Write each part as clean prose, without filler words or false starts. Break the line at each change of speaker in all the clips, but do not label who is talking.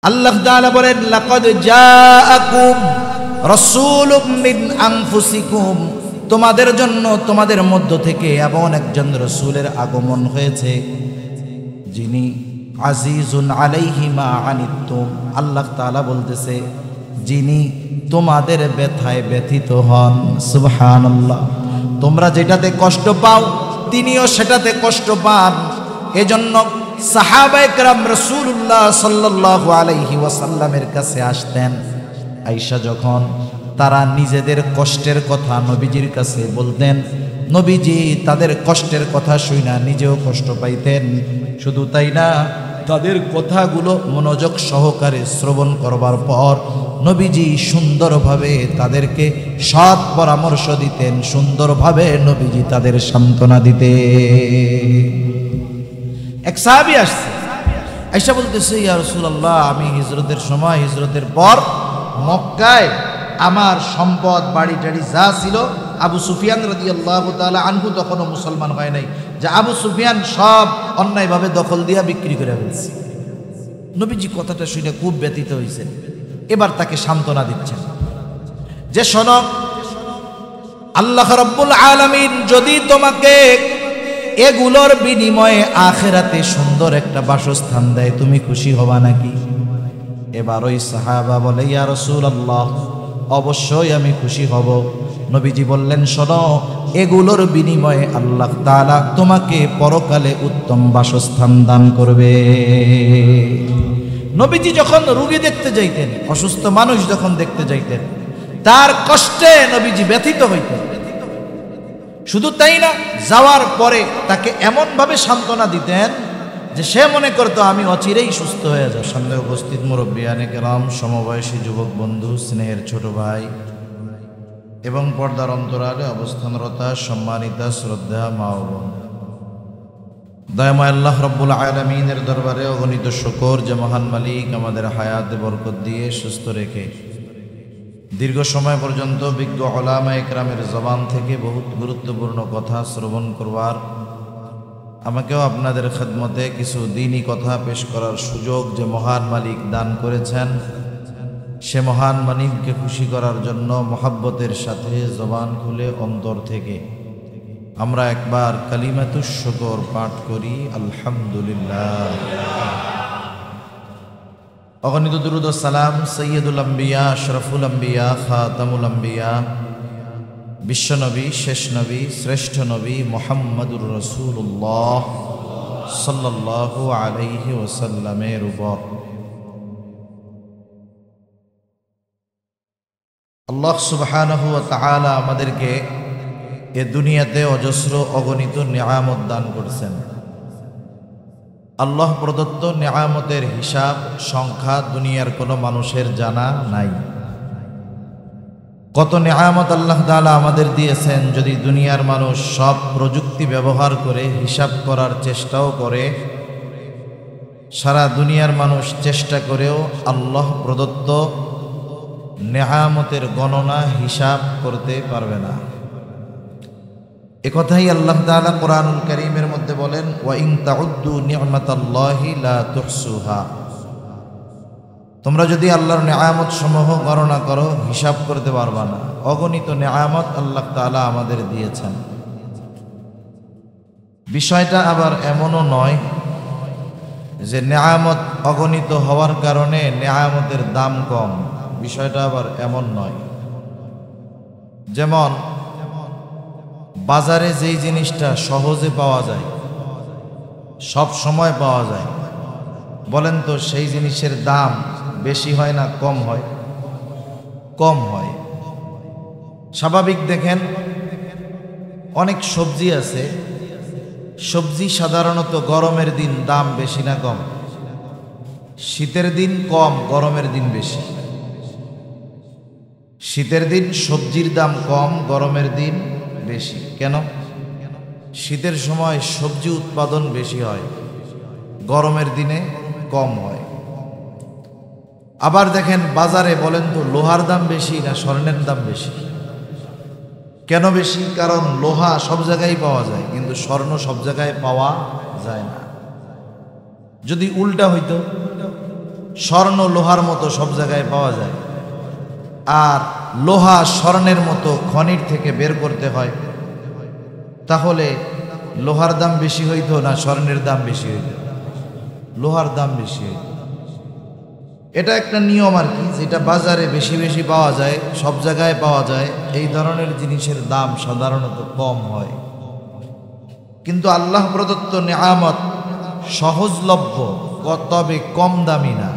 আল্লাহ তাআলা বলেন, লাকাদ জাআকুম রাসূলুম মিন আনফুসিকুম, তোমাদের জন্য তোমাদের মধ্য থেকে এমন একজন রাসূলের আগমন হয়েছে যিনি আজিজুন আলাইহি মা আনিতুম। আল্লাহ তাআলা বলতেছে, যিনি তোমাদের ব্যথায় ব্যথিত হন। সুবহানাল্লাহ। তোমরা যেটাতে কষ্ট পাও তিনিও সেটাতে কষ্ট পান। এজন্য সাহাবায়ে কেরাম রাসূলুল্লাহ সাল্লাল্লাহু আলাইহি ওয়াসাল্লামের কাছে আসতেন। আয়েশা যখন তারা নিজেদের কষ্টের কথা নবীজির কাছে বলতেন, নবীজি তাদের কষ্টের কথা শুনে নিজেও কষ্ট পাইতেন। শুধু তাই না, তাদের কথাগুলো মনোযোগ সহকারে শ্রবণ করবার পর নবীজি সুন্দরভাবে তাদেরকে সৎ পরামর্শ দিতেন, সুন্দরভাবে নবীজি তাদের সান্ত্বনা দিতেন। এক সাহাবী আসছে, আয়েশা বলতেছে, ইয়া রাসূলুল্লাহ, আমি হিজরতের সময়, হিজরতের পর মক্কায় আমার সম্পদ বাড়ি টাড়ি যা ছিল, আবু সুফিয়ান রাদিয়াল্লাহু তাআলা আনহু তখনও মুসলমান হয় নাই, যে আবু সুফিয়ান সব অন্যায়ভাবে দখল দিয়া বিক্রি করে ফেলছে। নবীজি কথাটা শুনে খুব ব্যথিত হয়েছেন। এবার তাকে সান্ত্বনা দিচ্ছেন যে, শোনো, আল্লাহ রাব্বুল আলামিন যদি তোমাকে এগুলোর বিনিময়ে আখিরাতে সুন্দর একটা বাসস্থান দেয়, তুমি খুশি হবা নাকি? এবার ওই সাহাবা বলে, ইয়া রাসূলুল্লাহ, অবশ্যই আমি খুশি হব। নবীজি বললেন, শোনো, এগুলোর বিনিময়ে আল্লাহ তাআলা তোমাকে পরকালে উত্তম বাসস্থান দান করবে। নবীজি যখন রোগী দেখতে যাইতেন, অসুস্থ মানুষ যখন দেখতে যাইতেন, তার কষ্টে নবীজি ব্যথিত হইতেন। শুধু তাই না, যাওয়ার পরে তাকে এমনভাবে সান্ত্বনা দিতেন যে সে মনে করতো আমি অচিরেই সুস্থ হয়ে যাব। সামনে উপস্থিত মুরব্বিয়ানে কেরাম, সমবয়সী যুবক বন্ধু, স্নেহের ছোট ভাই এবং পর্দার অন্তরালে অবস্থানরতা সম্মানিতা শ্রদ্ধা মা ও বোন, দয়াময় আল্লাহ রাব্বুল আলামিনের দরবারে অগণিত শুকর যে মহান মালিক আমাদের হায়াতে বরকত দিয়ে সুস্থ রেখে দীর্ঘ সময় পর্যন্ত বিজ্ঞ উলামা ইকরামের জবান থেকে বহুত গুরুত্বপূর্ণ কথা শ্রবণ করবার, আমাকেও আপনাদের খেদমতে কিছু দ্বীনি কথা পেশ করার সুযোগ যে মহান মালিক দান করেছেন, সে মহান মালিককে খুশি করার জন্য মহাব্বতের সাথে জবান খুলে অন্তর থেকে আমরা একবার কালিমাতুশ শুকর পাঠ করি, আলহামদুলিল্লাহ। অগণিত দুরূদ ও সালাম সৈয়দুল আম্বিয়া, আশরাফুল আম্বিয়া, খাতামুল আম্বিয়া, বিশ্বনবী, শেষ নবী, শ্রেষ্ঠ নবী মুহাম্মদুর রাসূলুল্লাহ সাল্লাল্লাহু আলাইহি ওয়াসাল্লামের উপর আল্লাহ সুবহানাহু ওয়া তাআলা আমাদেরকে এ দুনিয়াতে অজস্র অগণিত নিয়ামত দান করেছেন। আল্লাহ প্রদত্ত নিয়ামতের হিসাব সংখ্যা দুনিয়ার কোনো মানুষের জানা নাই। কত নিয়ামত আল্লাহ তাআলা আমাদের দিয়েছেন, যদি দুনিয়ার মানুষ সব প্রযুক্তি ব্যবহার করে হিসাব করার চেষ্টাও করে, সারা দুনিয়ার মানুষ চেষ্টা করেও আল্লাহ প্রদত্ত নিয়ামতের গণনা হিসাব করতে পারবে না। একথাই আল্লাহ তাআলা কোরআনুল কারীমের মধ্যে বলেন, ওয়া ইন তাউদ্দু নি'মাতাল্লাহি লা তুহসুহা, তোমরা যদি আল্লাহর নিয়ামত সমূহ গণনা করো হিসাব করতে পারবা না। অগণিত নিয়ামত আল্লাহ তাআলা আমাদের দিয়েছেন। বিষয়টা আবার এমনও নয় যে নিয়ামত অগণিত হওয়ার কারণে নিয়ামতের দাম কম, বিষয়টা আবার এমন নয়। যেমন বাজারে যেই জিনিসটা সহজে পাওয়া যায়, সব সময় পাওয়া যায়, বলেন তো সেই জিনিসের দাম বেশি হয় না কম হয়? কম হয়। স্বাভাবিক দেখেন, অনেক সবজি আছে, সবজি সাধারণত গরমের দিন দাম বেশি না কম? শীতের দিন কম, গরমের দিন বেশি। শীতের দিন সবজির দাম কম, গরমের দিন বেশি। কেন? শীতের সময় সবজি উৎপাদন বেশি হয়, গরমের দিনে কম হয়। আবার দেখেন বাজারে, বলেন তো লোহার দাম বেশি না স্বর্ণের দাম বেশি? কেন বেশি? কারণ লোহা সব জায়গায় পাওয়া যায়, কিন্তু স্বর্ণ সব জায়গায় পাওয়া যায় না। যদি উল্টা হইতো, স্বর্ণ লোহার মতো সব জায়গায় পাওয়া যায়, আর লোহা স্বর্ণের মতো খনির থেকে বের করতে হয়, তাহলে লোহার দাম বেশি হইতো না স্বর্ণের দাম বেশি হইতো? লোহার দাম বেশি হইতো। এটা একটা নিয়ম আর কি, যেটা বাজারে বেশি বেশি পাওয়া যায়, সব জায়গায় পাওয়া যায়, এই ধরনের জিনিসের দাম সাধারণত কম হয়। কিন্তু আল্লাহ প্রদত্ত নেয়ামত সহজলভ্য, তবে কম দামি না।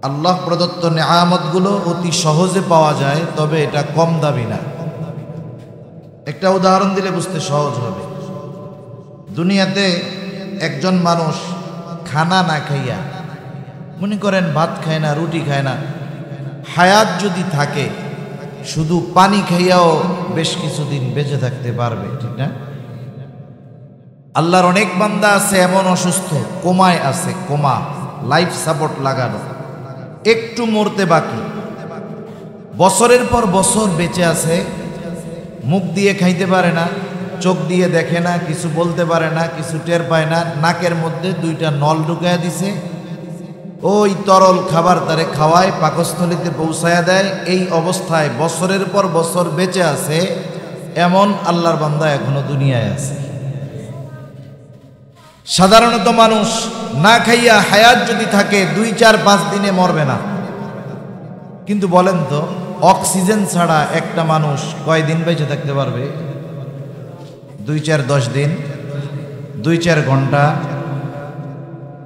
আল্লাহ প্রদত্ত নেয়ামতগুলো অতি সহজে পাওয়া যায়, তবে এটা কম দামি না। একটা উদাহরণ দিলে বুঝতে সহজ হবে। দুনিয়াতে একজন মানুষ খানা না খাইয়া, মনে করেন ভাত খায় না, রুটি খায় না, হায়াত যদি থাকে, শুধু পানি খাইয়াও বেশ কিছুদিন বেঁচে থাকতে পারবে, ঠিক না? আল্লাহর অনেক বান্দা আছে এমন অসুস্থ, কোমায় আছে, কোমা, লাইফ সাপোর্ট লাগানো, একটু মরতে বাকি, বছরের পর বছর বেঁচে আছে, মুখ দিয়ে খাইতে পারে না, চোখ দিয়ে দেখে না, কিছু বলতে পারে না, কিছু টের পায় না, নাকের মধ্যে দুইটা নল ঢুকায়া দিছে, ওই তরল খাবার তারে খাওয়ায়, পাকস্থলীতে পৌঁছায়া দেয়। এই অবস্থায় বছরের পর বছর বেঁচে আছে, এমন আল্লাহর বান্দা এখনো দুনিয়ায় আছে। সাধারণত মানুষ না খাইয়া হায়াত যদি থাকে 2-4-5 দিনে মরবে না, কিন্তু বলেন তো অক্সিজেন ছাড়া একটা মানুষ কয়দিন বেঁচে থাকতে পারবে? 2-4-10 দিন, 2-4 ঘন্টা।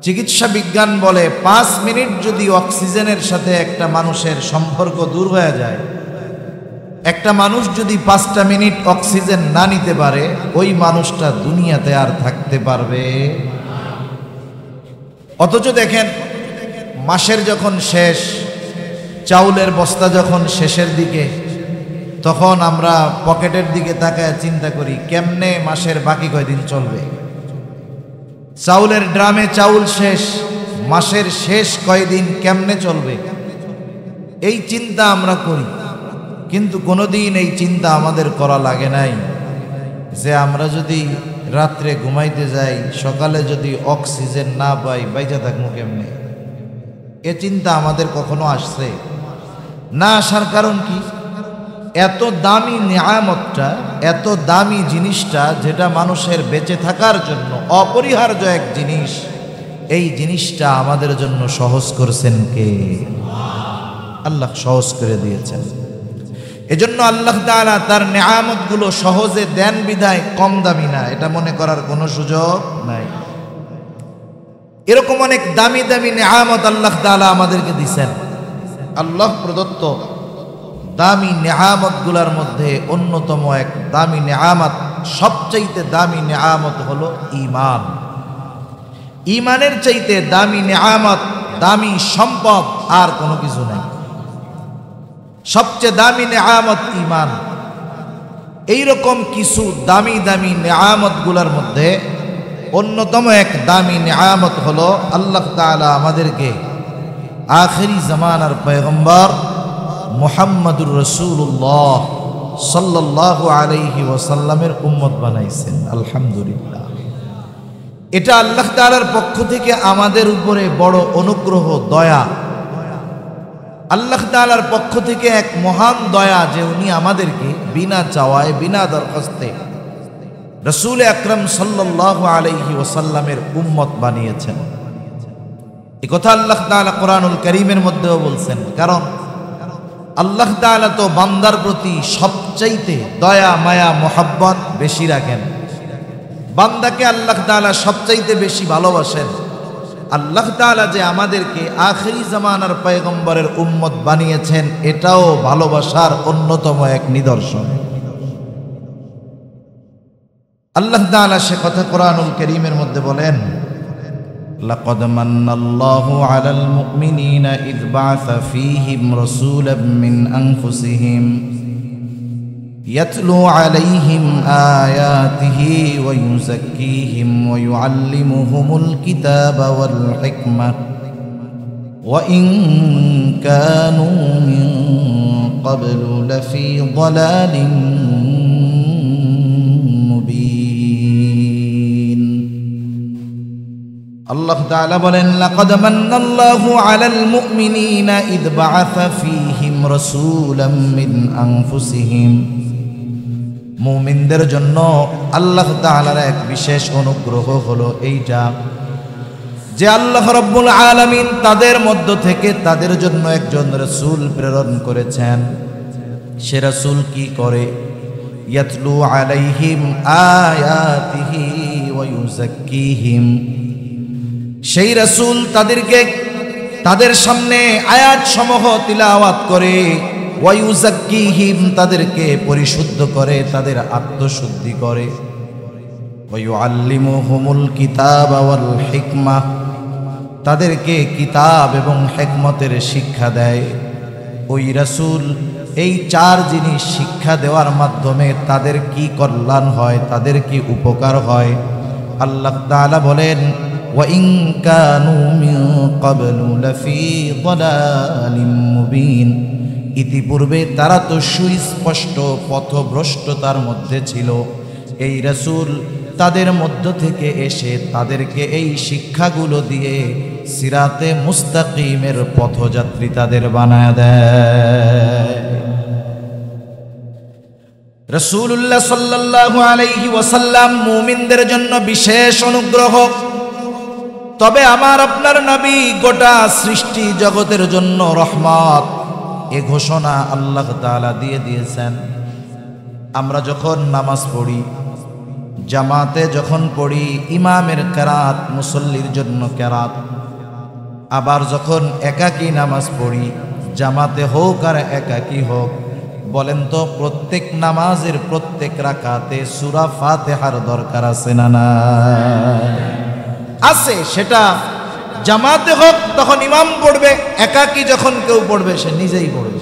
চিকিৎসা বিজ্ঞান বলে 5 মিনিট যদি অক্সিজেনের সাথে একটা মানুষের সম্পর্ক দূর হয়ে যায়, একটা মানুষ যদি 5টা মিনিট অক্সিজেন না নিতে পারে, ওই মানুষটা দুনিয়াতে আর থাকতে পারবে? অথচ দেখেন, মাসের যখন শেষ, চাউলের বস্তা যখন শেষের দিকে, তখন আমরা পকেটের দিকে তাকায় চিন্তা করি কেমনে মাসের বাকি কয়দিন চলবে। চাউলের ড্রামে চাউল শেষ, মাসের শেষ কয়দিন কেমনে চলবে, এই চিন্তা আমরা করি। কিন্তু কোনোদিন এই চিন্তা আমাদের করা লাগে নাই যে আমরা যদি রাত্রে ঘুমাইতে যাই, সকালে যদি অক্সিজেন না পাই, বাইচা থাকবো কেমনে? এ চিন্তা আমাদের কখনো আসছে না? আসার কারণ কি? এত দামি নিয়ামতটা, এত দামি জিনিসটা, যেটা মানুষের বেঁচে থাকার জন্য অপরিহার্য এক জিনিস, এই জিনিসটা আমাদের জন্য সহজ করছেন কে? আল্লাহ সহজ করে দিয়েছেন। এজন্য আল্লাহ তাআলা তার নিয়ামতগুলো সহজে দেন বিধায় কম দামি না, এটা মনে করার কোনো সুযোগ নাই। এরকম অনেক দামি দামি নিয়ামত আল্লাহ তাআলা আমাদেরকে দিয়েছেন। আল্লাহ প্রদত্ত দামি নিয়ামতগুলোর মধ্যে অন্যতম এক দামি নিয়ামত, সবচাইতে দামি নিয়ামত হলো ঈমান। ঈমানের চাইতে দামি নিয়ামত, দামি সম্পদ আর কোনো কিছু নাই। সবচেয়ে দামি নিয়ামত ঈমান। এইরকম কিছু দামি দামি নিয়ামতগুলোর মধ্যে অন্যতম এক দামি নিয়ামত হলো আল্লাহ তাআলা আমাদেরকে আখিরি জামানার পয়গম্বর মুহাম্মদুর রাসূলুল্লাহ সাল্লাল্লাহু আলাইহি ওয়াসাল্লামের উম্মত বানাইছেন। আলহামদুলিল্লাহ, এটা আল্লাহ তাআলার পক্ষ থেকে আমাদের উপরে বড় অনুগ্রহ, দয়া। আল্লাহ তাআলার পক্ষ থেকে এক মহান দয়া যে উনি আমাদেরকে বিনা চাওয়ায়, বিনা দরখাস্তে রাসূল আকরাম সাল্লাল্লাহু আলাইহি ওয়াসাল্লামের উম্মত বানিয়েছেন। এই কথা আল্লাহ তাআলা কোরআনুল কারীমের মধ্যেও বলছেন। কারণ আল্লাহ তাআলা তো বান্দার প্রতি সবচাইতে দয়া, মায়া, মোহাব্বত বেশি রাখেন। বান্দাকে আল্লাহ তাআলা সবচাইতে বেশি ভালোবাসেন। আল্লাহ তাআলা যে আমাদেরকে আখিরি জামানার পয়গম্বরের উম্মত বানিয়েছেন, এটাও ভালোবাসার অন্যতম এক নিদর্শন। আল্লাহ তাআলা সে কথা কোরআনুল কারীমের মধ্যে বলেন, লাকাদ মান্নাল্লাহু আলাল মুমিনিনা ইয বা'আসা ফীহিম রাসূলাম মিন আনফুসিহিম ইয়াতলু আলাইহিম আয়াতিহি ওয়া ইউযাক্কিহিম ওয়া ইউআল্লিমুহুমুল কিতাবা ওয়াল হিকমাহ ওয়া ইন কানু মিন ক্বাবলু লাফী যালালিন মুবিন। আল্লাহ তাআলা বলেন, লাকাদ মান্নাল্লাহু আলাল মুমিনিনা ইদ বাআসা ফীহিম রাসূলাম মিন আনফুসিহিম। মুমিনদের জন্য আল্লাহ তাআলার এক বিশেষ অনুগ্রহ হলো এইটা যে আল্লাহ রাব্বুল আলামিন তাদের মধ্য থেকে তাদের জন্য একজন রাসূল প্রেরণ করেছেন। সে রাসূল কি করে? ইয়াতলু আলাইহিম আয়াতিহি ওয়া ইউযাক্কিহিম। সেই রাসূল তাদেরকে তাদের সামনে আয়াত সমূহ তিলাওয়াত করে, ওয়া ইউযাক্কিহিম তাদেরকে পরিশুদ্ধ করে, তাদের আত্মশুদ্ধি করে, ওয়া ইউআল্লিমুহুমুল কিতাবা ওয়াল হিকমা তাদেরকে কিতাব এবং হিকমতের শিক্ষা দেয়। ওই রাসূল এই চার জিনিস শিক্ষা দেওয়ার মাধ্যমে তাদের কি কল্যাণ হয়, তাদের কি উপকার হয়। আল্লাহ তাআলা বলেন, ওয়া ইন কানু মিন ক্বাবলু লাফি যালালিম মুবিন। ইতিপূর্বে তারা তো সুস্পষ্ট পথভ্রষ্টতার মধ্যে ছিল। এই রাসূল তাদের মধ্য থেকে এসে তাদেরকে এই শিক্ষাগুলো দিয়ে সিরাতে মুস্তাকিমের পথযাত্রী তাদের বানায় দেয়। রাসূলুল্লাহ সাল্লাল্লাহু আলাইহি ওয়াসাল্লাম মুমিনদের জন্য বিশেষ অনুগ্রহ। তবে আমার আপনার নবী গোটা সৃষ্টি জগতের জন্য রহমত, এ ঘোষণা আল্লাহ তাআলা দিয়ে দিয়েছেন। আমরা যখন নামাজ পড়ি, জামাতে যখন পড়ি, ইমামের কেরাত, মুসল্লির জন্য কেরাত। আবার যখন একাকী নামাজ পড়ি, জামাতে হোক আর একাকী হোক, বলেন তো প্রত্যেক নামাজের প্রত্যেক রাকাতে সূরা ফাতিহার দরকার আছে না না? আছে। সেটা জামাতে হোক তখন ইমাম পড়বে, একাকী যখন কেউ পড়বে সে নিজেই পড়বে।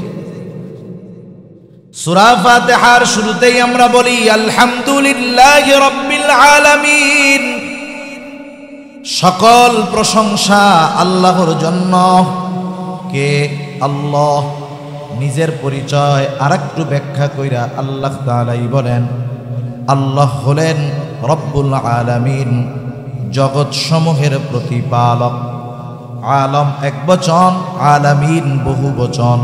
সূরা ফাতিহার শুরুতেই আমরা বলি আলহামদুলিল্লাহি রাব্বিল আলামিন। সকল প্রশংসা আল্লাহর জন্য। কে? আল্লাহ। নিজের পরিচয় আরেকটু ব্যাখ্যা কইরা আল্লাহ তাআলাই বলেন, আল্লাহ হলেন রব্বুল আলামিন, জগৎ সমূহের প্রতিপালক। আলম এক বচন, আলামিন বহু বচন।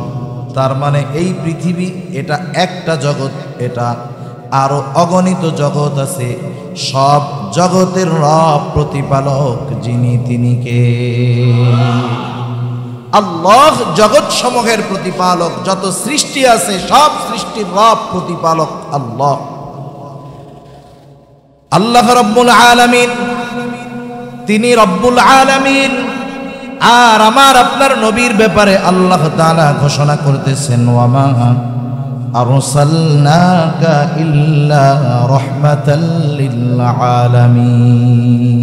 তার মানে এই পৃথিবী এটা একটা জগৎ, এটা আরো অগণিত জগৎ আছে। সব জগতের রব প্রতিপালক যিনি, তিনি কে? আল্লাহ জগৎ সমূহের প্রতিপালক। যত সৃষ্টি আছে সব সৃষ্টির রব প্রতিপালক আল্লাহ। আল্লাহ রব্বুল আলামিন, তিনি রব্বুল আলামিন। আর আমার আপনার নবীর ব্যাপারে আল্লাহ তাআলা ঘোষণা করতেছেন, ওয়ামা আরসালনাকা ইল্লা রাহমাতাল লিল আলামিন।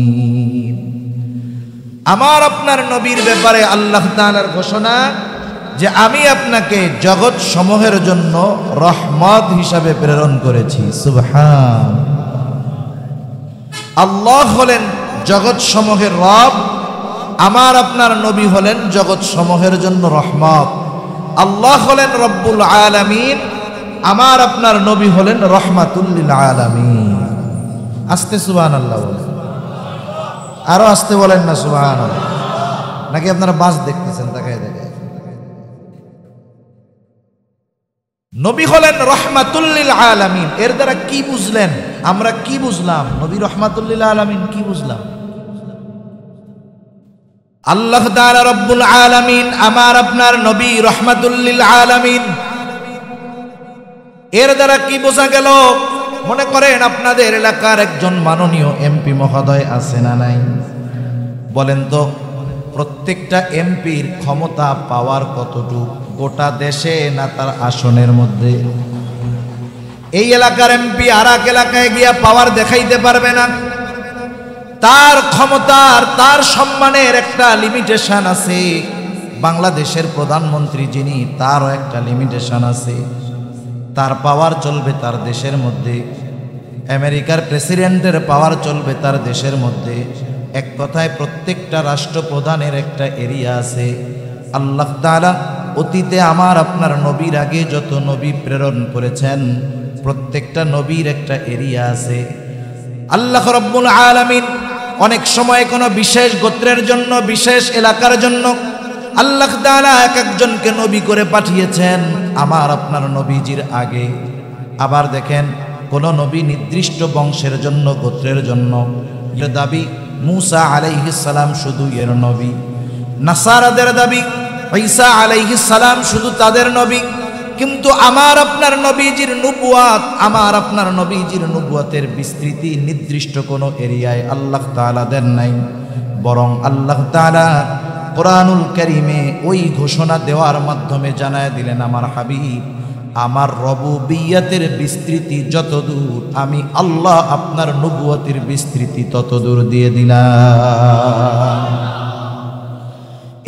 আমার আপনার নবীর ব্যাপারে আল্লাহ তাআলার ঘোষণা যে আমি আপনাকে জগৎ সমূহের জন্য রহমত হিসাবে প্রেরণ করেছি। সুবহান। আল্লাহ হলেন জগৎ সমূহের রব, আমার আপনার নবী হলেন জগৎ সমূহের জন্য রহমত। আল্লাহ হলেন রব্বুল আলামিন, আমার আপনার নবী হলেন রহমাতুল লিল আলামিন। আস্তে সুবহানাল্লাহ বলেন, আরো আস্তে বলেন না সুবহানাল্লাহ। নাকি আপনারা বাস দেখতেছেন? তাকায় দেখায়। নবী হলেন রহমাতুল লিল আলামিন। এর দ্বারা কি বুঝলেন? আমরা কি বুঝলাম? নবী রহমাতুল লিল আলামিন কি বুঝলাম? আল্লাহ তাআলা রব্বুল আলামিন, আমার আপনার নবী রহমাতুল লিল আলামিন। এর দ্বারা কি বোঝা গেল? মনে করেন আপনাদের এলাকার একজন মাননীয় এমপি মহোদয় আছে না নাই? বলেন তো প্রত্যেকটা এমপির ক্ষমতা পাওয়ার কতটুকু? গোটা দেশে না তার আসনের মধ্যে? এই এলাকার এমপি আর এক এলাকায় গিয়া পাওয়ার দেখাইতে পারবে না। তার ক্ষমতার, তার সম্মানের একটা লিমিটেশন আছে। বাংলাদেশের প্রধানমন্ত্রী যিনি, তারও একটা লিমিটেশন আছে। তার পাওয়ার চলবে তার দেশের মধ্যে। আমেরিকার প্রেসিডেন্টের পাওয়ার চলবে তার দেশের মধ্যে। এক কথায় প্রত্যেকটা রাষ্ট্রপ্রধানের একটা এরিয়া আছে। আল্লাহ তাআলা অতীতে আমার আপনার নবীর আগে যত নবী প্রেরণ করেছেন, প্রত্যেকটা নবীর একটা এরিয়া আছে। আল্লাহ রাব্বুল আলামিন অনেক সময় কোনো বিশেষ গোত্রের জন্য, বিশেষ এলাকার জন্য আল্লাহ তাআলা এক একজনকে নবী করে পাঠিয়েছেন আমার আপনার নবীজির আগে। আবার দেখেন কোন নবী নির্দিষ্ট বংশের জন্য, গোত্রের জন্য। এর দাবি মূসা আলাইহিস সালাম শুধু এর নবী, নাসারাদের দাবি ঈসা আলাইহিস সালাম শুধু তাদের নবী। কিন্তু আমার আপনার নবীজির নবুয়াত, আমার আপনার নবীজির নবুয়াতের বিস্তৃতি নির্দিষ্ট কোনো এরিয়ায় আল্লাহ তাআলা দেন নাই, বরং আল্লাহ তাআলা কোরআনুল কারীমে ওই ঘোষণা দেওয়ার মাধ্যমে জানায় দিলেন, আমার হাবিব, আমার রবুবিয়তের বিস্তৃতি যতদূর, আমি আল্লাহ আপনার নবুয়তের বিস্তৃতি ততদূর দিয়ে দিলাম।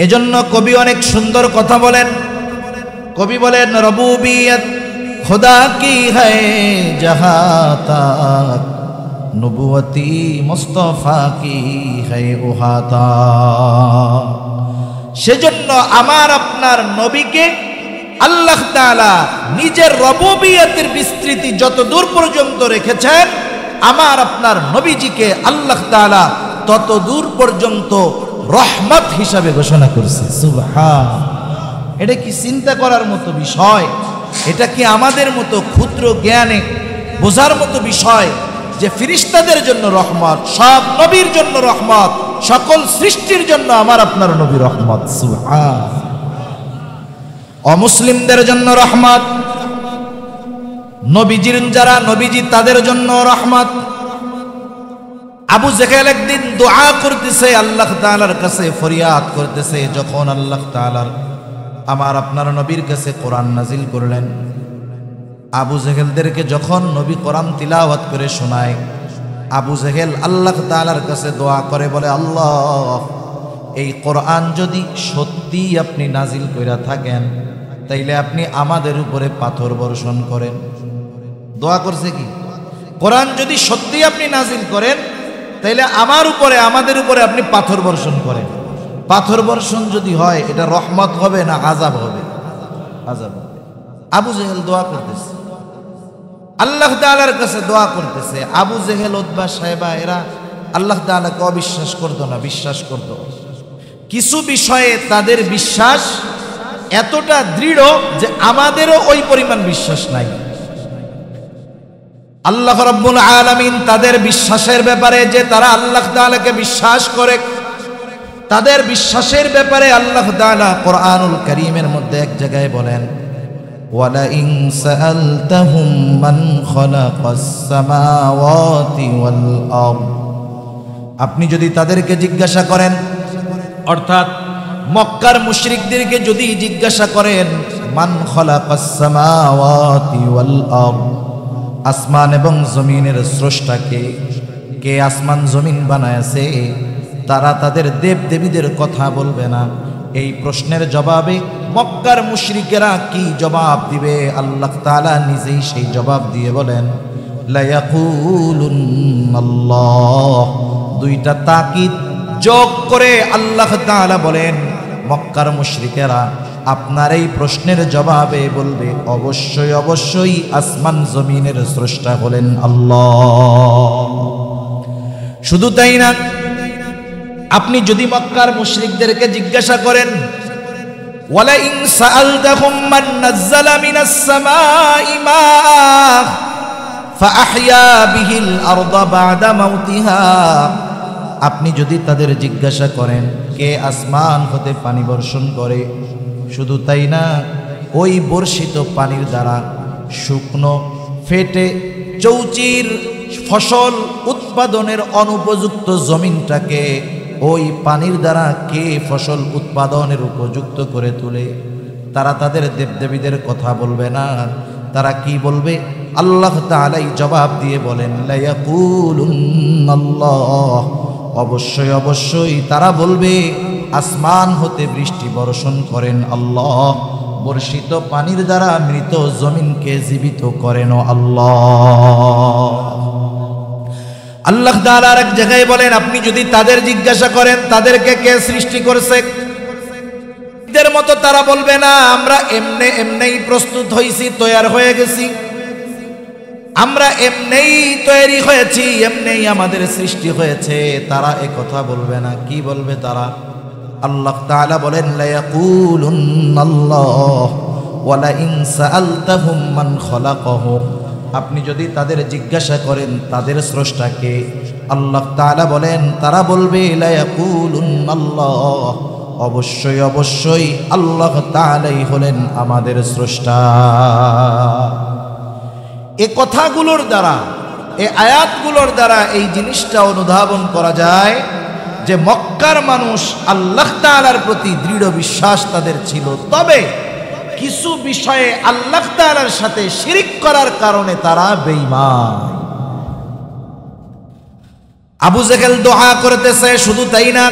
এজন্য কবি অনেক সুন্দর কথা বলেন। কবি বলেন, রবুবিয়ত খুদা কি হ্যায় জাহাঁ তক, নবুয়তি মুস্তাফা কি হ্যায় ওহা তক। সেজন্য আমার আপনার নবীকে আল্লাহ তাআলা নিজের রবুবিয়তের বিস্তৃতি যত দূর পর্যন্ত রেখেছেন, আমার আপনার নবীজিকে আল্লাহ তাআলা তত দূর পর্যন্ত রহমত হিসাবে ঘোষণা করছে। সুবহান! এটা কি চিন্তা করার মতো বিষয়? এটা কি আমাদের মতো ক্ষুদ্র জ্ঞানে বোঝার মতো বিষয় যে ফেরেশতাদের জন্য রহমত, সব নবীর জন্য রহমত, সকল সৃষ্টির জন্য আমার আপনার নবী রহমত। সুবহান! অমুসলিমদের জন্য রহমত, নবীজির যারা নবীজি তাদের জন্য রহমত। আবু জেহেল একদিন দোয়া করতেছে, আল্লাহ তাআলার কাছে ফরিয়াদ করতেছে, যখন আল্লাহ তাআলার আমার আপনার নবীর কাছে কোরআন নাজিল করলেন। আবু জেহেলদেরকে যখন নবী কোরআন তিলাওয়াত করে শোনায়, আবু জেহেল আল্লাহ তাআলার কাছে দোয়া করে, বলে, আল্লাহ, এই কোরআন যদি সত্যি আপনি নাজিল কইরা থাকেন, তাইলে আপনি আমাদের উপরে পাথর বর্ষণ করেন। দোয়া করছে কি? কোরআন যদি সত্যি আপনি নাজিল করেন, তাইলে আমার উপরে, আমাদের উপরে আপনি পাথর বর্ষণ করেন। পাথর বর্ষণ যদি হয়, এটা রহমত হবে না আযাব হবে? আযাব হবে। আবু জেহেল দোয়া করতেছে, আল্লাহ তাআলার কাছে দোয়া করতেছে। আবু জেহেল, উতবা, সাইবা এরা আল্লাহ তাআলাকে অবিশ্বাস করতো না, বিশ্বাস করতো। কিছু বিষয়ে তাদের বিশ্বাস এতটা দৃঢ় যে আমাদেরও ওই পরিমাণ বিশ্বাস নাই। আল্লাহ রাব্বুল আলামিন তাদের বিশ্বাসের ব্যাপারে, যে তারা আল্লাহ তাআলাকে বিশ্বাস করে, তাদের বিশ্বাসের ব্যাপারে আল্লাহ তাআলা কোরআনুল কারীমের মধ্যে এক জায়গায় বলেন, ওয়ালা ইন সাআলতাহুম মান খালাকাস সামাওয়াতি ওয়াল আরদ। আপনি যদি তাদেরকে জিজ্ঞাসা করেন, অর্থাৎ মক্কার মুশরিকদেরকে যদি জিজ্ঞাসা করেন, মান খালাকাস সামাওয়াতি ওয়াল আরদ, আসমান এবং জমিনের স্রষ্টা কে? কে আসমান জমিন বানায়াছে? তারা তাদের দেব দেবীদের কথা বলবে না। এই প্রশ্নের জবাবে মক্কার মুশরিকেরা কি জবাব দিবে? আল্লাহ তাআলা নিজেই সেই জবাব দিয়ে বলেন, লা ইয়াকুলুন্নাল্লাহ। দুইটা তাকিদ যোগ করে আল্লাহ তাআলা বলেন, মক্কার মুশরিকেরা আপনার এই প্রশ্নের জবাবে বলবে, অবশ্যই অবশ্যই আসমান জমিনের স্রষ্টা হলেন আল্লাহ। শুধু তাই না, আপনি যদি মক্কার মুশরিকদেরকে জিজ্ঞাসা করেন, ওয়ালা ইন সাআলতাহুম মান নাযালা মিনাস সামাই মাআ ফাআহইয়া বিহিল আরদা বা'দা মাউতিহা, আপনি যদি তাদের জিজ্ঞাসা করেন কে আসমান হতে পানি বর্ষণ করে, শুধু তাই না, ওই বর্ষিত পানির দ্বারা শুকনো ফেটে চৌচির ফসল উৎপাদনের অনুপযুক্ত জমিনটাকে ওই পানির দ্বারা কে ফসল উৎপাদনের উপযুক্ত করে তোলে, তারা তাদের দেবদেবীদের কথা বলবে না। তারা কি বলবে? আল্লাহ তাআলাই জবাব দিয়ে বলেন, লা ইয়াকুলুন্নাল্লাহ। অবশ্যই অবশ্যই তারা বলবে, আসমান হতে বৃষ্টি বর্ষণ করেন আল্লাহ, বর্ষিত পানির দ্বারা মৃত জমিনকে জীবিত করেন আল্লাহ। আল্লাহ তাআলা এক জায়গায় বলেন, আপনি যদি তাদের জিজ্ঞাসা করেন তাদেরকে কে সৃষ্টি করেছে, এদের মতো তারা বলবে না আমরা এমনি এমনিই প্রস্তুত হইছি, তৈয়ার হয়ে গেছি। আমরা এমনিই তৈরি হয়েছি, এমনিই আমাদের সৃষ্টি হয়েছে, তারা এ কথা বলবে না। কি বলবে তারা? আল্লাহ তাআলা বলেন লায়াকুলুন্নাল্লাহ ওয়া লা ইন সাআলতাহুম মান খালাকাহুম। আপনি যদি তাদের জিজ্ঞাসা করেন তাদের স্রষ্টাকে, আল্লাহ তাআলা বলেন তারা বলবে লায়াকুলুন্নাল্লাহ, অবশ্যই অবশ্যই আল্লাহ তাআলাই হলেন আমাদের স্রষ্টা। এই কথাগুলোর দ্বারা, এই আয়াতগুলোর দ্বারা এই জিনিসটা অনুধাবন করা যায় যে মক্কার মানুষ আল্লাহ তাআলার প্রতি দৃঢ় বিশ্বাস তাদের ছিল, তবে কিছু বিষয়ে আল্লাহ তাআলার সাথে শিরিক করার কারণে তারা বেঈমান। আবু জেহেল দোয়া করতেছে, শুধু তাই না,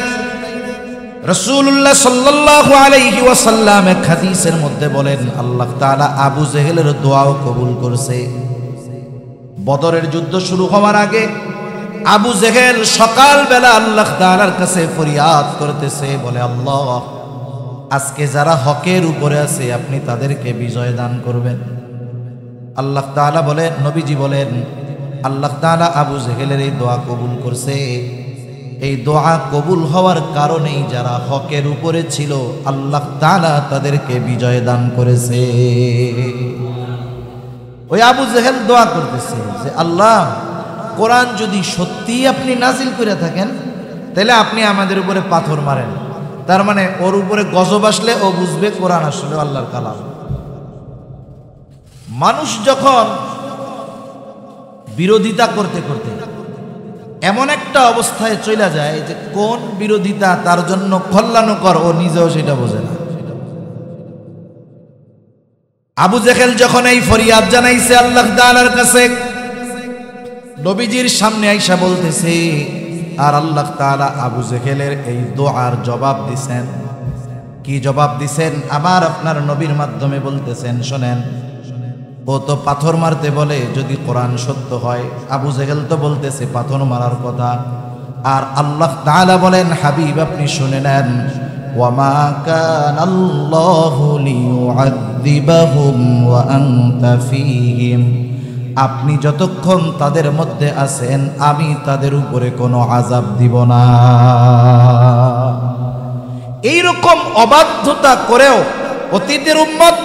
রাসূলুল্লাহ সাল্লাল্লাহু আলাইহি ওয়াসাল্লাম এক হাদিসের মধ্যে বলেন আল্লাহ তাআলা আবু জেহেলের দোয়াও কবুল করছে। বদরের যুদ্ধ শুরু হওয়ার আগে আবু জেহেল সকালবেলা আল্লাহ তাআলার কাছে ফরিয়াদ করতেছে, বলে আল্লাহ, আজকে যারা হকের উপরে আছে আপনি তাদেরকে বিজয় দান করবেন। আল্লাহ তাআলা বলেন, নবীজি বলেন, আল্লাহ তাআলা আবু জেহেলের এই দোয়া কবুল করছে। এই দোয়া কবুল হওয়ার কারণেই যারা হকের উপরে ছিল আল্লাহ তাআলা তাদেরকে বিজয় দান করেছে। ওই আবু জেহেল দোয়া করতেছে যে আল্লাহ, কোরআন যদি সত্যি আপনি নাজিল করে থাকেন তাহলে আপনি আমাদের উপরে পাথর মারেন। তার মানে ওর উপরে গজব আসলে ও বুঝবে কোরআন আসলে আল্লাহর কালাম। মানুষ যখন বিরোধিতা করতে করতে এমন একটা অবস্থায় চলে যায় যে কোন বিরোধিতা তার জন্য কল্যাণকর ও নিজেও সেটা বোঝে না। আবু জেহেল যখন এই ফরিয়াদ জানাইছে আল্লাহ তাআলার কাছে, নবীজির সামনে আইসা বলতেছে, আর আল্লাহ তাআলা আবু জেহেলের এই দোয়ার জবাব দিছেন। কি জবাব দিছেন? আমার আপনার নবীর মাধ্যমে বলতেছেন, শোনেন, ও তো পাথর মারতে বলে যদি কোরআন সত্য হয়। আবু জেহেল তো বলতেছে পাথর মারার কথা, আর আল্লাহ তাআলা বলেন, হাবিব আপনি শুনে নেন, ওয়ামা কানাল্লাহু লিয়ুআযিবাহুম ওয়া আনতা ফীহিম। আপনি যতক্ষণ তাদের মধ্যে আছেন আমি তাদের উপরে কোনো আযাব দিব না। এইরকম অবাধ্যতা করেও অতীতের উম্মত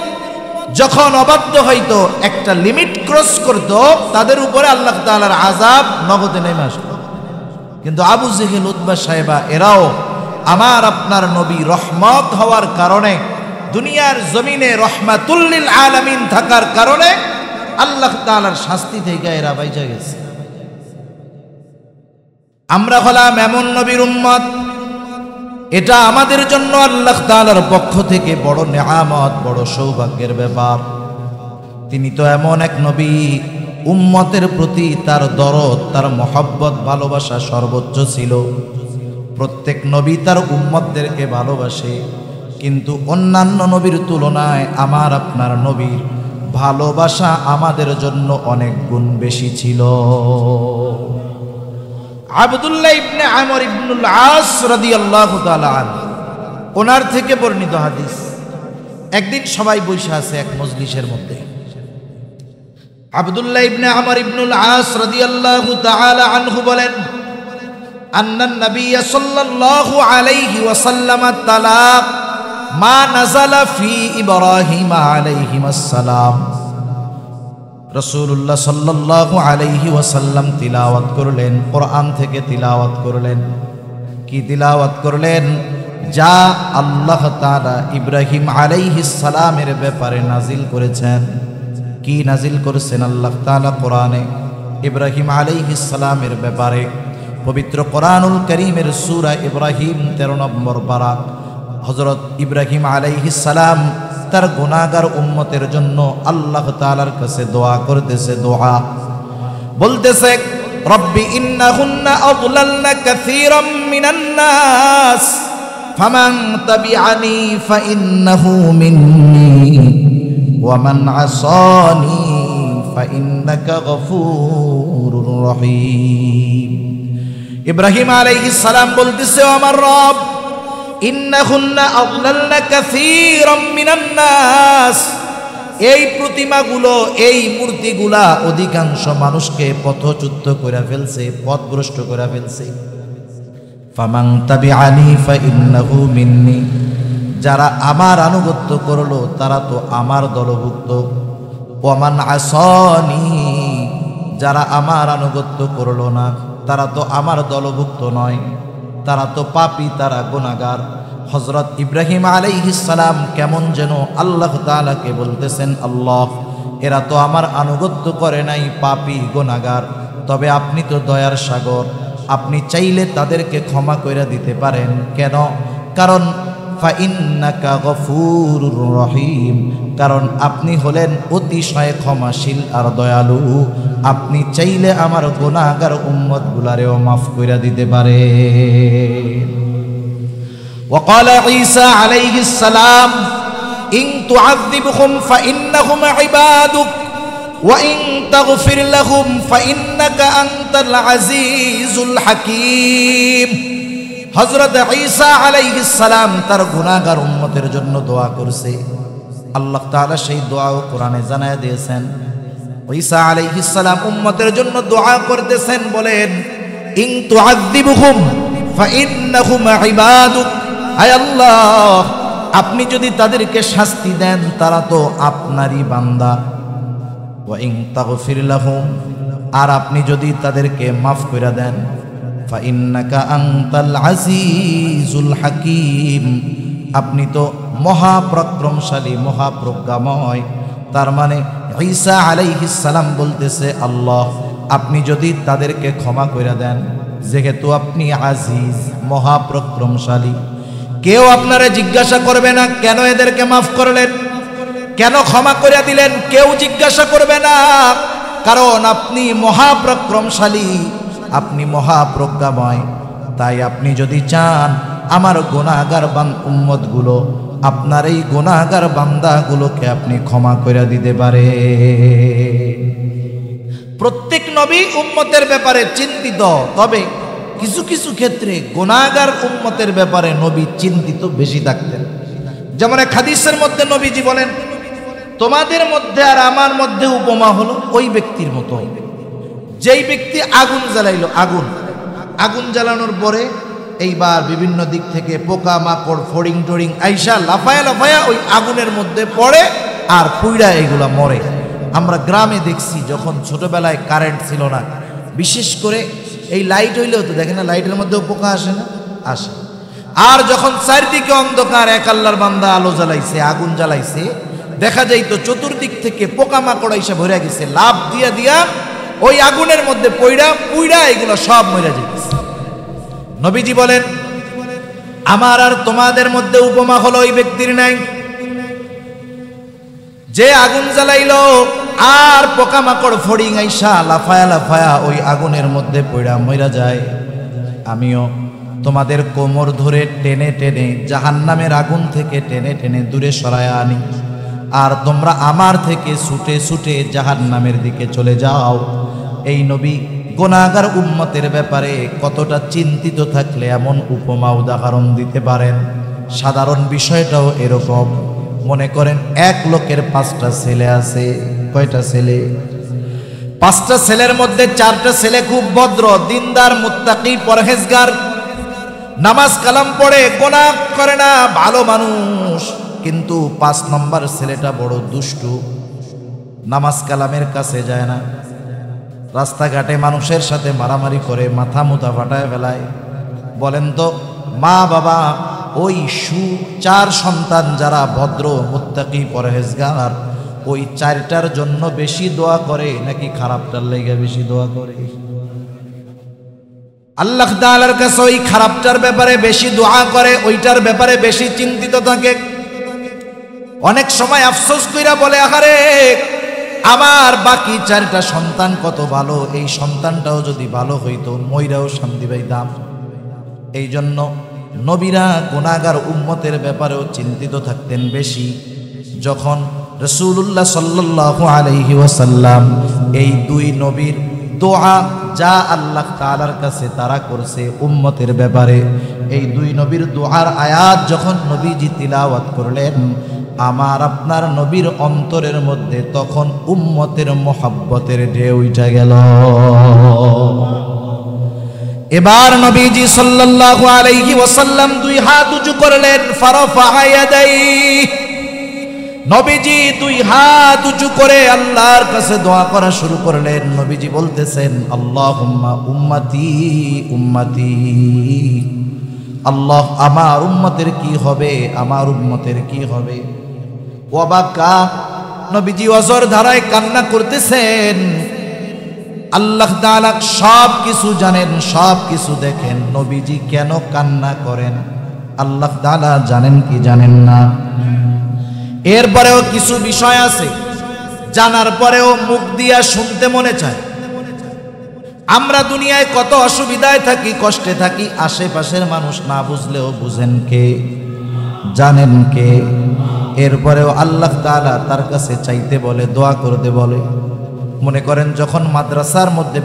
যখন অবাধ্য হইতো, একটা লিমিট ক্রস করত, তাদের উপরে আল্লাহ তাআলার আযাব নগদে নেমে আসতো। কিন্তু আবু জেহেল, উতবা, সাইবা এরাও আমার আপনার নবী রহমত হওয়ার কারণে, দুনিয়ার জমিনে রহমাতুল লিল আলামিন থাকার কারণে আল্লাহ তাআলার শাস্তি থেকে এরা বাইচা গেছে। আমরা হলাম এমন নবীর উম্মত, এটা আমাদের জন্য আল্লাহ তাআলার পক্ষ থেকে বড় নেয়ামত, বড় সৌভাগ্যের ব্যাপার। তিনি তো এমন এক নবী, উম্মতের প্রতি তার দরদ, তার মহব্বত, ভালোবাসা সর্বোচ্চ ছিল। প্রত্যেক নবী তার উম্মতদেরকে ভালোবাসে, কিন্তু অন্যান্য নবীর তুলনায় আমার আপনার নবীর ভালোবাসা আমাদের জন্য অনেক গুণ বেশি ছিল। আব্দুল্লাহ ইবনে আমর ইবনুল আস রাদিয়াল্লাহু তাআলা আনহু, ওনার থেকে বর্ণিত হাদিস। একদিন সবাই বসে আছে এক মজলিসের মধ্যে। আব্দুল্লাহ ইবনে আমর ইবনুল আস রাদিয়াল্লাহু তাআলা আনহু বলেন, আন্নান নবী সাল্লাল্লাহু আলাইহি ওয়াসাল্লাম তালাক মা নাযালা ফি ইব্রাহিম আলাইহিস সালাম। রাসূলুল্লাহ সাল্লাল্লাহু আলাইহি ওয়াসাল্লাম তিলাওয়াত করলেন, কোরআন থেকে তিলাওয়াত করলেন। কি তিলাওয়াত করলেন? যা আল্লাহ তাআলা ইব্রাহিম আলাইহিস সালামের ব্যাপারে নাজিল করেছেন। কি নাজিল করেছেন আল্লাহ তাআলা কোরআনে? ইব্রাহিম আলাইহিস সালামের ব্যাপারে পবিত্র কোরআনুল কারীমের সূরা ইব্রাহিম 13 নম্বর পারা। হযরত ইব্রাহিম আলাইহিস সালাম তার গুনাহগার উম্মতের জন্য আল্লাহ তাআলার কাছে দোয়া করতেছে। দোয়া বলতেছে, রব্বি ইন্নাহুন্না আযলালনা কাসীরাম মিনান নাস ফামান তাবিআনি ফাইন্নাহু মিন্নি ওয়া মান আসানি ফাইন্নাকা গফুরুর রহিম। ইব্রাহিম আলাইহিস সালাম বলতেছে, ও আমার রব, ইন্নাহুন্না আযলালনা কাসীরাম মিনান নাস, এই প্রতিমাগুলো, এই মূর্তিগুলা অধিকাংশ মানুষকে পথচ্যুত করে ফেলছে, পথভ্রষ্ট করে ফেলছে। ফামান তাবিআনি ফাইন্নাহু মিন্নি, যারা আমার আনুগত্য করলো তারা তো আমার দলভুক্ত। ওয়ামান আসানি, যারা আমার আনুগত্য করলো না তারা তো আমার দলভুক্ত নয়, তারা তো পাপী, তারা গুনাহগার। হযরত ইব্রাহিম আলাইহিস সালাম কেমন যেন আল্লাহ তাআলাকে বলতেছেন, আল্লাহ এরা তো আমার আনুগত্য করে নাই, পাপী গুনাহগার, তবে আপনি তো দয়ার সাগর, আপনি চাইলে তাদেরকে ক্ষমা করে দিতে পারেন। কেন? কারণ ফাইন্নাকা গফুরুর রহিম, কারণ আপনি হলেন অতিশয় ক্ষমাশীল আর দয়ালু, আপনি চাইলে আমার গুনাহগার উম্মতগুলারেও মাফ করে দিতে পারেন। وقال عيسى عليه السلام إن تعذبهم فإنهم عبادك وإن تغفر لهم فإنك أنت العزيز الحكيم। হযরত ঈসা আলাইহিস সালাম তার গুনাহগার উম্মতের জন্য দোয়া করছে। আল্লাহ তাআলা সেই দোয়াও কোরআনে জানায় দিয়েছেন। ঈসা আলাইহিস সালাম উম্মতের জন্য দোয়া করতেছেন, বলেন ইন তুআযিবহুম ফাইন্নাহুম ইবাদুক, আয় আল্লাহ আপনি যদি তাদেরকে শাস্তি দেন তারা তো আপনারই বান্দা। ওয়া ইন তাগফির লাহুম, আর আপনি যদি তাদেরকে মাফ করে দেন, ফাইন্নাকা আনতাল আজিজুল হাকিম, আপনি তো মহাপরাক্রমশালী, মহাপ্রজ্ঞাময়। তার মানে ঈসা আলাইহিস সালাম বলতেছে, আল্লাহ আপনি যদি তাদেরকে ক্ষমা করে দেন, যেহেতু আপনি আজিজ, মহাপরাক্রমশালী, কেউ আপনারে জিজ্ঞাসা করবে না কেন এদেরকে মাফ করলেন, কেন ক্ষমা করে দিলেন, কেউ জিজ্ঞাসা করবে না, কারণ আপনি মহাপরাক্রমশালী, আপনি মহাপ্রজ্ঞাময়। তাই আপনি যদি চান আমার গুনাহগার উম্মতগুলো, আপনার এই গুনাহগার বান্দাগুলোকে আপনি ক্ষমা করে দিতে পারে। প্রত্যেক নবী উম্মতের ব্যাপারে চিন্তিত, তবে কিছু কিছু ক্ষেত্রে গুনাহগার উম্মতের ব্যাপারে নবী চিন্তিত বেশি থাকতেন। যেমন এক হাদিসের মধ্যে নবীজি বলেন, তোমাদের মধ্যে আর আমার মধ্যে উপমা হলো ওই ব্যক্তির মতো, যেই ব্যক্তি আগুন জ্বালাইলো, আগুন জ্বালানোর পরে এইবার বিভিন্ন দিক থেকে পোকা মাকড় ফড়িং টড়িং আইসা লাফায়া লাফায়া ওই আগুনের মধ্যে পড়ে আর পুইড়া এগুলা মরে। আমরা গ্রামে দেখছি, যখন ছোটবেলায় কারেন্ট ছিল না, বিশেষ করে এই লাইট হইলেও তো দেখেন না, লাইটের মধ্যেও পোকা আসে না, আসে। আর যখন চারিদিকে অন্ধকার, এক আল্লাহর বান্দা আলো জ্বালাইছে, আগুন জ্বালাইছে, দেখা যাইত চতুর্দিক থেকে পোকা মাকড় এসে ভরে গেছে, লাভ দিয়া দিয়া ওই আগুনের মধ্যে পুইড়া এগুলো সব মরে যেতেছে। নবীজি বলেন, আমার আর তোমাদের মধ্যে উপমা হলো ওই ব্যক্তির নাই, যে আগুন জ্বালাইলো আর পোকামাকড় ফড়িং আইসা লাফায়া লাফায়া ওই আগুনের মধ্যে পড়া মইরা যায়। আমিও তোমাদের কোমর ধরে টেনে টেনে জাহান্নামের আগুন থেকে টেনে টেনে দূরে সরায়া আনি, আর তোমরা আমার থেকে ছুটে ছুটে জাহান্নামের দিকে চলে যাও। এই নবী গুনাহগার উম্মতের ব্যাপারে কতটা চিন্তিত থাকলে এমন উপমা উদাহরণ দিতে পারেন। সাধারণ বিষয়টাও এরকম। মনে করেন এক লোকের 5টা ছেলে আছে। কয়টা ছেলে? 5টা ছেলের মধ্যে 4টা ছেলে খুব ভদ্র, দিনদার, মুত্তাকি, পরহেজগার, নামাজ কালাম পড়ে, গুনাহ করে না, ভালো মানুষ। কিন্তু 5 নম্বর ছেলেটা বড় দুষ্টু, নামাজ কালামের কাছে যায় না, রাস্তাঘাটে মানুষের সাথে মারামারি করে, মাথা মুথা ফাটায় ফেলায়। বলেন তো মা বাবা ওই 4 সন্তান যারা ভদ্র, মুত্তাকি, পরহেজগার, ওই 4টার জন্য বেশি দোয়া করে নাকি খারাপটার লেগে বেশি দোয়া করে? আল্লাহ তাআলার কাছে ওই খারাপটার ব্যাপারে বেশি দোয়া করে, ওইটার ব্যাপারে বেশি চিন্তিত থাকে। অনেক সময় আফসোস কইরা বলে, আহারে আমার বাকি 4টা সন্তান কত ভালো, এই সন্তানটাও যদি ভালো হইতো মইরাও শান্তি পাইতাম। এই জন্য নবীরা গুনাহগার উম্মতের ব্যাপারেও চিন্তিত থাকতেন বেশি। যখন রাসূলুল্লাহ সাল্লাল্লাহু আলাইহি ওয়াসাল্লাম এই 2 নবীর দোয়া যা আল্লাহ তাআলার কাছে তারা করছে উম্মতের ব্যাপারে, এই 2 নবীর দোয়ার আয়াত যখন নবীজি তিলাওয়াত করলেন, আমার আপনার নবীর অন্তরের মধ্যে তখন উম্মতের মোহাব্বতের ঢেউ উঠে গেল। এবার নবীজি সাল্লাল্লাহু আলাইহি ওয়াসাল্লাম দুই হাত উঁচু করলেন, ফারাফা ইয়াদাইহি, নবীজি দুই হাত উঁচু করে আল্লাহর কাছে দোয়া করা শুরু করলেন। নবীজি বলতেছেন, আল্লাহুম্মা উম্মতি উম্মতি, আল্লাহ আমার উম্মতের কি হবে, আমার উম্মতের কি হবে। ওয়াবাকা, নবীজি অজর ধারায় কান্না করতেছেন। আল্লাহ তাআলা সব কিছু জানেন, সব কিছু দেখেন, নবীজি কেন কান্না করেন আল্লাহ তাআলা জানেন কি জানেন না? এরপরেও কিছু বিষয় আছে জানার পরেও মুখ দিয়া শুনতে মনে চায়। আমরা দুনিয়ায় কত অসুবিধায় থাকি, কষ্টে থাকি, আশেপাশের মানুষ না বুঝলেও বুঝেন কে, জানেন কে। এরপরেও আল্লাহ তাআলা তার কাছে চাইতে বলে, দোয়া করতে বলে। মনে করেন যখন মাদ্রাসার মধ্যে